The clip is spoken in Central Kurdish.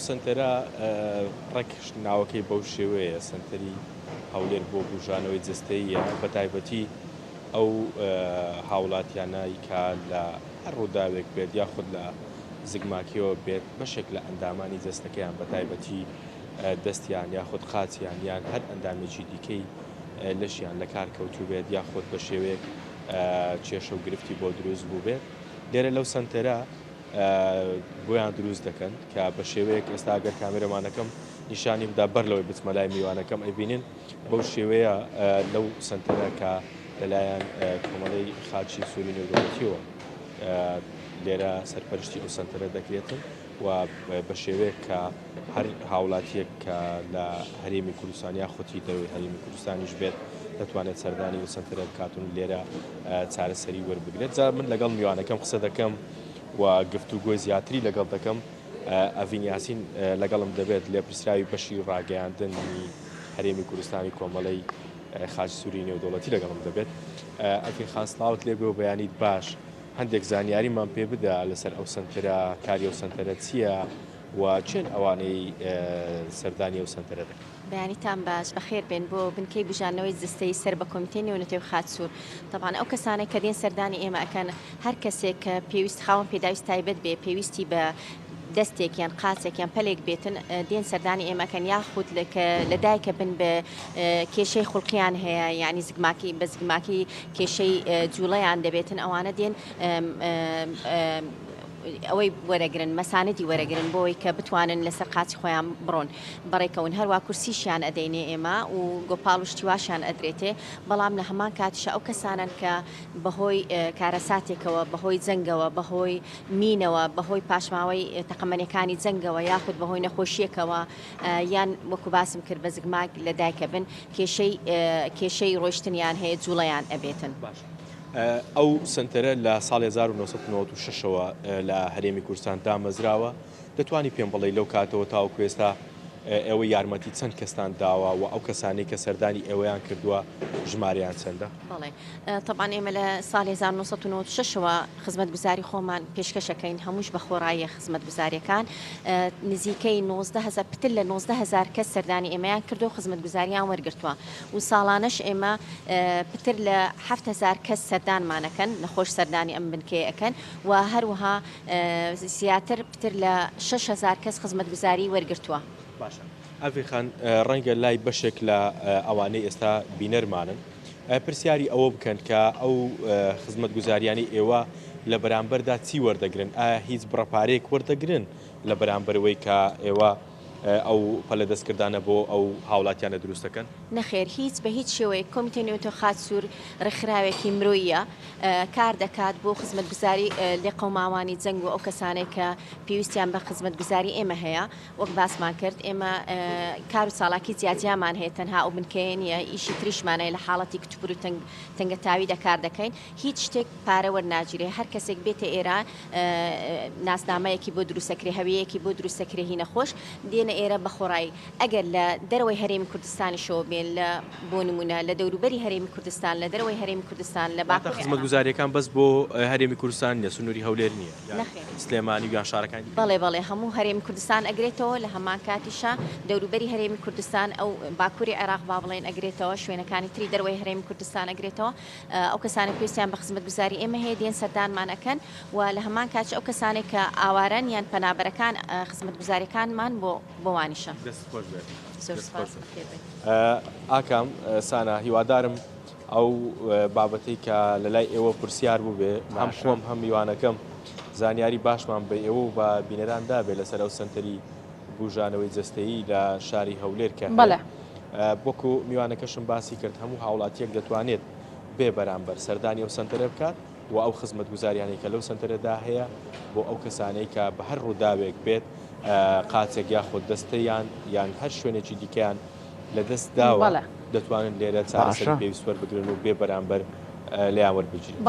سنتەرە ڕێکش ناوەکەی بەو شێوەیە سنتەری هەولێر بۆ بژانەوەی جستەیە بە تایبەتی ئەو هاوڵاتیانایی کە لە هەر ڕووداوێک بێت یاخود لە زگماکیەوە بێت بەشێک لە ئەندامانی جستەکەیان بە تایبەتی دەستیان یاخود قاچیان یان هەر ئەندامێکی دیکەی لەشیان لە کار کەوتوو بێت یاخود بە شێوەیەک کێشە و گرفتی بۆ دروست بوو بێت لێرە لەو سنتەرە بۆیان دروست دەکەن کە بە شێوەیەک ئێستا ئەگەر کامێرەمانەکەم نیشانی بدا بەر لەوەی بچمە لای میوانەکەم ئەبینن بەو شێوەیە لەو سنتەرە کە لەلایەن کۆمەڵەی خاچی سووری نێودەوڵەتیەوە لێرە سەرپەرشتی ئەو سنتەرە دەکرێتن و بە شێوەیەک کە هەر هاوڵاتیەک کە لە هەرێمی کوردستان یا خۆتی دەوێت هەرێمی کوردستانیش بێت دەتوانێت سەردانی و سنتەرە بکاتون لێرە چارەسەری وەربگرێت. جا من لەگەڵ میوانەکەم قسە دەکەم و گفتوگۆی زیاتری لەگەڵ دەکەم. ئەڤین یاسین لەگەڵم دەبێت لێپرسراوی بەشی ڕاگەیاندنی هەرێمی کوردستانی کۆمەڵەی خاچی سووری نێودەوڵەتی لەگەڵم دەبێت. ئەڤین خان سڵاوت لێ بێ و بەیانیت باش هەندێک زانیاریمان پێ بدە لەسەر ئەو سنتەرە کاری ئەو سنتەرە چییە و چێن ئەوانەی سەردانی ئەو سنتەرە دەکەن. بەیانیتان باش بەخێر بێن بۆ بنکەی بژانەوەی جستەی سەر بە کۆمیتەی نێونەتەوەی خاچسوور. طبعاً ئەو کەسانێک کە دێن سەردانی ئێمە ئەکەن هەر کەسێک کە پێویست خاوەن پێداویست تایبەت بێ پێویستی بە دەستێکیان قاچێکیان پەلێک بێتن دێن سەردانی ئێمەکەن یاخود لەدایکە بن بە کێشەی خوڵقییان هەیە یعنی زگماکی بە زگماکی کێشەی جوڵەیان دەبێتن ئەوانە دێن ئەوەی وەرەگرن مەسانەدی وەرەگرن بۆی کە بتوانن لەسەر قاچی خۆیان بڕۆن بەڕێکەون هەروە کورسیشیان ئەدەینێ ئێمە و گۆپاڵ و شتیواشیان ئەدرێتێ بەڵام لە هەمان کاتیشە ئەو کەسانن کە بەهۆی کارەساتێکەوە بەهۆی جەنگەوە بەهۆی مینەوە بەهۆی پاشماوەی تەقەمەنیەکانی جەنگەوە یاخود بەهۆی نەخۆشیەکەوە یان وەکو باسم کرد بە زگماک لەدایکە بن کێشەی ڕۆیشتنیان هەیە جوڵەیان ئەبێتن. ئەو سنتەرە لە ساڵی 1996ەوە لە هەرێمی کوردستان دامەزراوە دەتوانی پێم بڵێ لەو کاتەوە تاوەکو ئێستا ئێوە یارمەتی چەند کەستان داوە و ئەو کەسانی کە سەردانی ئێوەیان کردووە ژمارەیان چەندە؟ بەڵێ طبعاً ئێمە لە ساڵی 1996ەوە خزمەتگوزاری خۆمان پێشکەشەکەین هەمووش بە خۆڕایی خزمەتگوزاریەکان نزیکەی 19 پتر لە 19,000 کەس سەردانی ئێمەیان کردو و خزمەتگوزاریان وەرگرتووە و ساڵانەش ئێمە پتر لە 7,000 کەس سەردانمانەکەن نەخۆش سەردانی ئەم بنکەیە ئەەکەن و هەروەها زیاتر پتر لە 6,000 کەس خزمەتگوزاری وەرگرتووە. باشە ئەڤی خان ڕەنگە لای بەشێک لە ئەوانەی ئێستا بینەرمانن پرسیاری ئەوە بکەن کە ئەو خزمەتگوزاریانی ئێوە لە بەرامبەردا چی وەردەگرن ئایا هیچ بڕەپارەیەک وەردەگرن لە بەرامبەرەوەی کە ئێوە ئەو پەلە دەستکردانە بۆ ئەو هاوڵاتیانە دروستەکەن؟ نەخێر هیچ بە هیچ شێوەیە کۆمیتەی نێونەتەوەی خاچسوور ڕێکخراوێکی مرۆیە کار دەکات بۆ خزمەتگوزاری لێ قەوماوانی جەنگ و ئەو کەسانێک کە پێویستیان بە خزمەتگوزاری ئێمە هەیە وەک باسمان کرد ئێمە کار و ساڵاکی جیاجیامان هەیە تەنها ئەو بنکەیە نیە ئیشی تریشمانەیە لە حاڵەتی کتتوبر و تەنگەتاوی دەکار دەکەین هیچ شتێک پارە وەرناگیرێ هەر کەسێک بێتە ئێرە ناسنامەیەکی بۆ دروستەکرێ هەویەکی بۆ دروستەکرێ هی نەخۆش دێنە ئێرە بەخۆڕایی ئەگەر لە دەرەوەی هەرێمی کوردستانی شەوە بێن لە بۆ نمونە لە دەوروبەری هەرێمی کوردستان لە دەرەوەی هەرێمی کوردستان لە باکوور خزمەتگوزاریەکان بەس بۆ هەرێمی کوردستان نیە سنووری هەولێر نییە سلێمانی و یان شارەکانی بەڵێ هەموو هەرێمی کوردستان ئەگرێتەوە لە هەمان کاتیشە دەوروبەری هەرێمی کوردستان ئەو باکووری عێراق با بڵێن ئەگرێتەوە شوێنەکانی تری دەرەوەی هەرێمی کوردستان ئەگرێتەوە ئەو کەسانە پێویستیان بە خزمەتگوزاری ئێمە هەیە دێن سەردانمان ئەکەن و لە هەمان کاتیش ئەو کەسانێک کە ئاوارەن یان پەنابەرەکان خزمەتگوزاریەکانمان بۆوانیشە. ئاکام سانا هیوادارم ئەو بابەتەی کە لە لای ئێوە پرسیار بوو بێ هەم خۆم هەم میوانەکەم زانیاری باشمان بە ئێوە و بە بینەراندا بێ لەسەر ئەو سنتەری بژانەوەی جستەیی لە شاری هەولێر کە بۆکو میوانەکەشم باسی کرد هەموو هاوڵاتیەک دەتوانێت بێ بەرامبەر سەردانی ئەو سنتەرە بکات و ئەو خزمەتگوزاریانی کە لەو سنتەرەدا هەیە بۆ ئەو کەسانەی کە بە هەر ڕووداوێک بێت قاچێک یاخود دەستەیان یان هەر شوێنێکی دیکەیان لە دەست داوە دەتوانن لێرە چارەسەر پێویست وەربگرن و بێ بەرامبەر لێیان وەربگیرن.